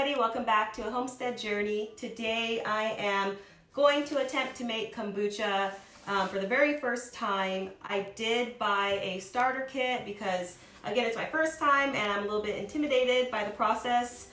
everybody, welcome back to a homestead journey. Today I am going to attempt to make kombucha for the very first time. I did buy a starter kit because again it's my first time and I'm a little bit intimidated by the process,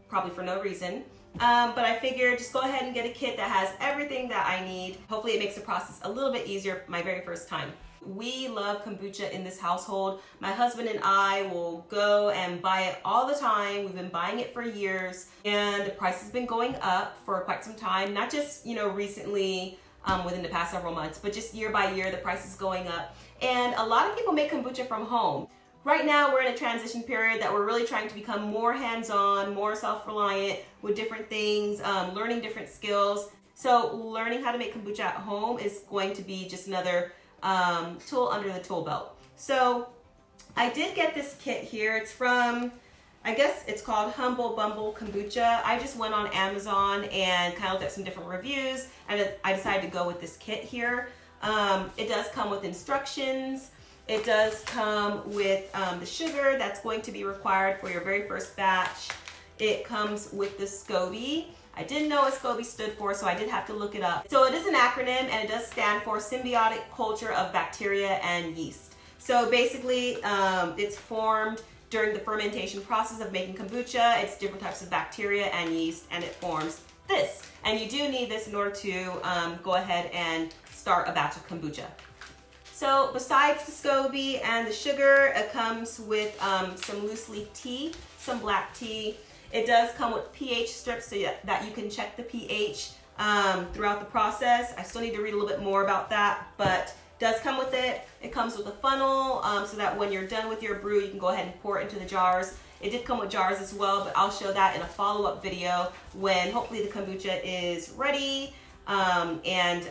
probably for no reason. But I figured just go ahead and get a kit that has everything that I need. Hopefully it makes the process a little bit easier my very first time. We love kombucha in this household. My husband and I will go and buy it all the time. We've been buying it for years and the price has been going up for quite some time. Not just, recently within the past several months, but just year by year the price is going up. And a lot of people make kombucha from home. Right now we're in a transition period that we're really trying to become more hands-on, more self-reliant with different things, learning different skills. So learning how to make kombucha at home is going to be just another tool under the tool belt. So I did get this kit here. It's from, I guess it's called Humble Bumble Kombucha. I just went on Amazon and kind of looked at some different reviews and I decided to go with this kit here. It does come with instructions. It does come with the sugar that's going to be required for your very first batch. It comes with the Scoby. I didn't know what Scoby stood for, so I did have to look it up. So it is an acronym and it does stand for Symbiotic Culture of Bacteria and Yeast. So basically it's formed during the fermentation process of making kombucha. It's different types of bacteria and yeast and it forms this. And you do need this in order to go ahead and start a batch of kombucha. So besides the Scoby and the sugar, it comes with some loose leaf tea, some black tea. It does come with pH strips so that you can check the pH throughout the process. I still need to read a little bit more about that, but it does come with it. It comes with a funnel so that when you're done with your brew, you can go ahead and pour it into the jars. It did come with jars as well, but I'll show that in a follow-up video when hopefully the kombucha is ready and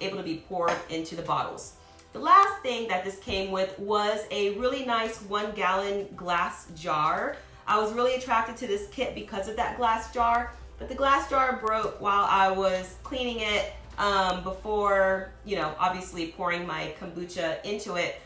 able to be poured into the bottles. The last thing that this came with was a really nice 1 gallon glass jar. I was really attracted to this kit because of that glass jar, but the glass jar broke while I was cleaning it before, obviously pouring my kombucha into it.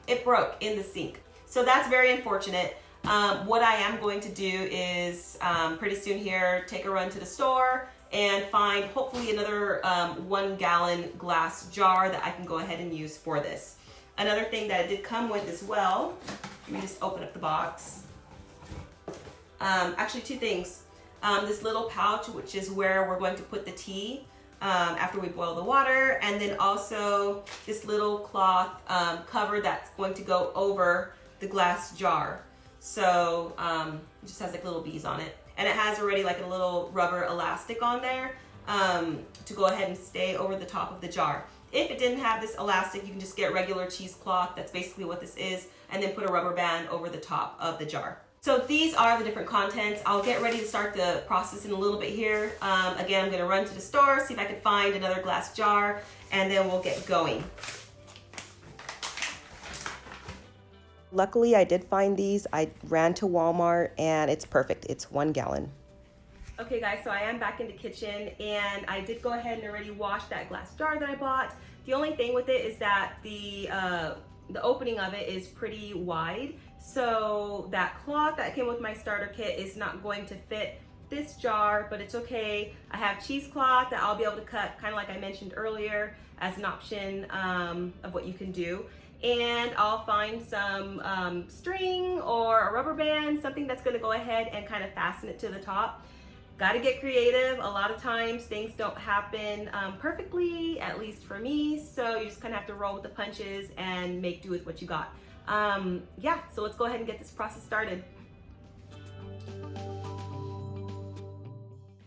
It broke in the sink. So that's very unfortunate. What I am going to do is pretty soon here, take a run to the store and find hopefully another 1 gallon glass jar that I can go ahead and use for this. Another thing that it did come with as well, let me just open up the box. Actually two things. This little pouch, which is where we're going to put the tea after we boil the water, and then also this little cloth cover that's going to go over the glass jar. So it just has like little bees on it. And it has already like a little rubber elastic on there to go ahead and stay over the top of the jar. If it didn't have this elastic, you can just get regular cheesecloth. That's basically what this is. And then put a rubber band over the top of the jar. So these are the different contents. I'll get ready to start the process in a little bit here. Again, I'm gonna run to the store, see if I can find another glass jar, and then we'll get going. Luckily, I did find these. I ran to Walmart and it's perfect. It's 1 gallon. Okay guys, so I am back in the kitchen and I did go ahead and already wash that glass jar that I bought. The only thing with it is that the opening of it is pretty wide. So that cloth that came with my starter kit is not going to fit this jar, but it's okay. I have cheesecloth that I'll be able to cut, kind of like I mentioned earlier, as an option of what you can do. And I'll find some string or a rubber band, something that's gonna go ahead and kind of fasten it to the top. Gotta get creative. A lot of times things don't happen perfectly, at least for me. So you just kind of have to roll with the punches and make do with what you got. Yeah, so let's go ahead and get this process started.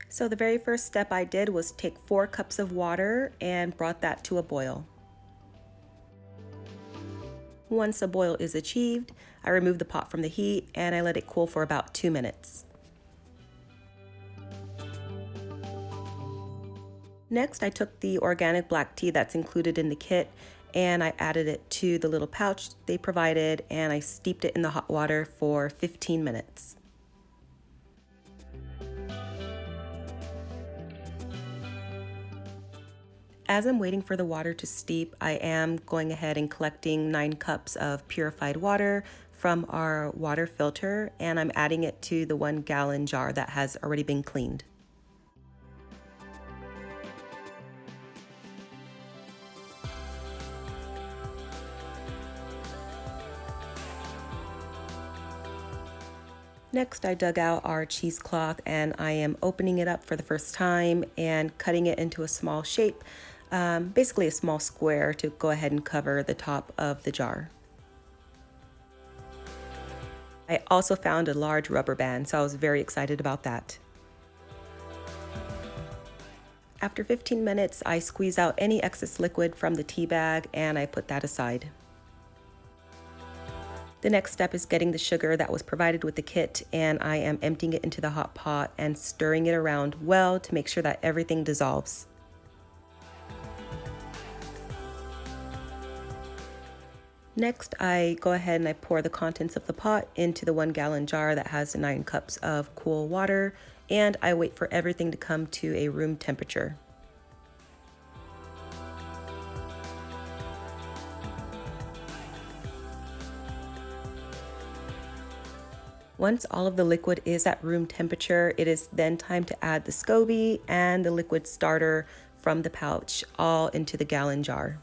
So the very first step I did was take 4 cups of water and brought that to a boil. Once a boil is achieved, I remove the pot from the heat and I let it cool for about 2 minutes. Next, I took the organic black tea that's included in the kit and I added it to the little pouch they provided and I steeped it in the hot water for 15 minutes. As I'm waiting for the water to steep, I am going ahead and collecting 9 cups of purified water from our water filter and I'm adding it to the 1 gallon jar that has already been cleaned. Next, I dug out our cheesecloth and I am opening it up for the first time and cutting it into a small shape, basically a small square to go ahead and cover the top of the jar. I also found a large rubber band, so I was very excited about that. After 15 minutes, I squeeze out any excess liquid from the tea bag and I put that aside. The next step is getting the sugar that was provided with the kit, and I am emptying it into the hot pot and stirring it around well to make sure that everything dissolves. Next, I go ahead and I pour the contents of the pot into the 1 gallon jar that has 9 cups of cool water, and I wait for everything to come to a room temperature. Once all of the liquid is at room temperature, it is then time to add the Scoby and the liquid starter from the pouch all into the gallon jar.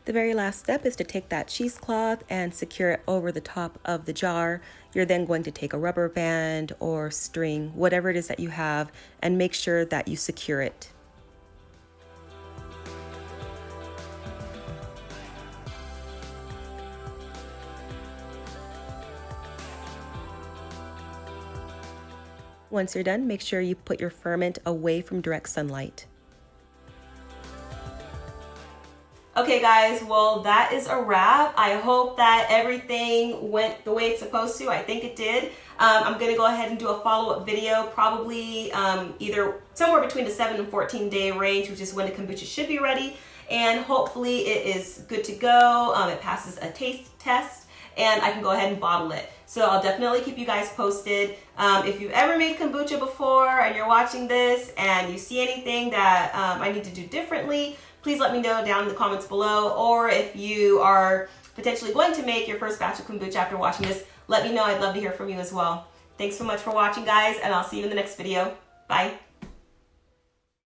The very last step is to take that cheesecloth and secure it over the top of the jar. You're then going to take a rubber band or string, whatever it is that you have, and make sure that you secure it. Once you're done, make sure you put your ferment away from direct sunlight. Okay guys, well that is a wrap. I hope that everything went the way it's supposed to. I think it did. I'm gonna go ahead and do a follow-up video, probably either somewhere between the 7 and 14 day range, which is when the kombucha should be ready. And hopefully it is good to go. It passes a taste test and I can go ahead and bottle it. So I'll definitely keep you guys posted. If you've ever made kombucha before and you're watching this and you see anything that I need to do differently, please let me know down in the comments below. Or if you are potentially going to make your first batch of kombucha after watching this, let me know. I'd love to hear from you as well. Thanks so much for watching, guys, and I'll see you in the next video. Bye.